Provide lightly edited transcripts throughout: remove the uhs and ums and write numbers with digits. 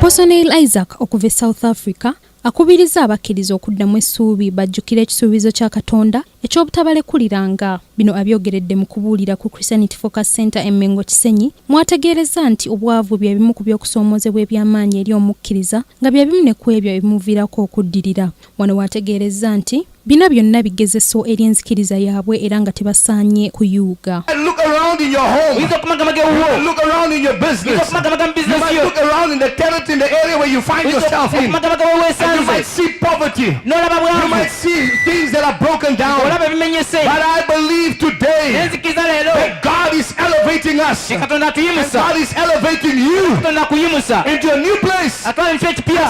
Apostle Neil Isaac okuva South Africa akubiriza abakkiriza okuddamu essuubi bajjukira ekisuubizo kya Katonda eky'obutabalekkuliranga. Bino abyogeredde mu kubuulira ku Christianity Focus Center Mengo Kisenyi. Mwategeereza nti obwavu bye bimu ku by'okusoomoozebwa eby'amaanyi eri omukkiriza nga bye bimu ne ku ebyo ebimuviirako okuddirira. Wano waategeereza nti bino byonna bigezeso eri enzikiriza yaabwe era nga tebasaanye kuyuuga. Look around in your home. Look around in your business. You might look around in the territory, in the area where you find yourself in. You might see poverty. You might see things that are broken down. But I believe today that God is elevating us. And God is elevating you into a new place. I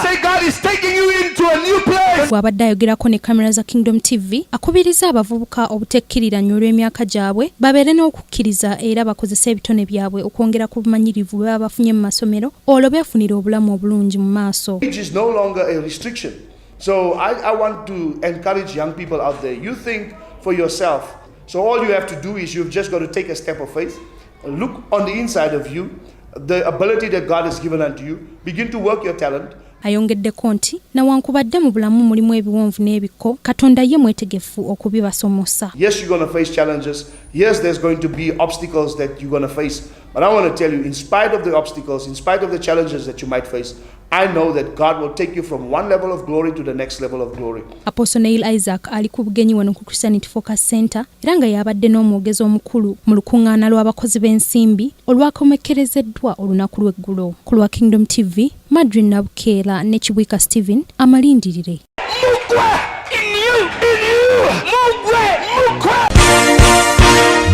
say God is taking you into a new place. Bw'abadde ayogerako ne kamera za Kingdom TV akubiriza abavubuka obutekkirira nnyo olw'emyaka gyabwe babeere n'okukkiriza era bakozese ebitone byabwe okwongera ku bumanyirivu bwe baba bafunye mu masomero olwo beefunira obulamu obulungi mu maaso. Age is no longer a restriction. So I want to encourage young people out there. You think for yourself. So all you have to do is you've just got to take a step of faith. Look on the inside of you, the ability that God has given unto you. Begin to work your talent. Ayongeddeko nti newankubadde mu bulamu mulimu ebiwonvu n'ebiko Katonda ye mwetegefu okubibasomosa. Yes, you're going to face challenges. Yes, there's going to be obstacles that you're going to face. But I want to tell you, in spite of the obstacles, in spite of the challenges that you might face, I know that God will take you from one level of glory to the next level of glory. Apostle Neil Isaac ali ku bugenyi wano ku Christianity Focus Center era nga yabadde n'omwogezi omukulu mu lukuŋŋaana lw'abakozi b'ensimbi olwakomekkerezeddwa olunaku lw'eggulo. Ku lwa Kingdom TV, Madrid Nabukeera ne Kibwika Steven amalindirire.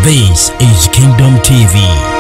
This is Kingdom TV.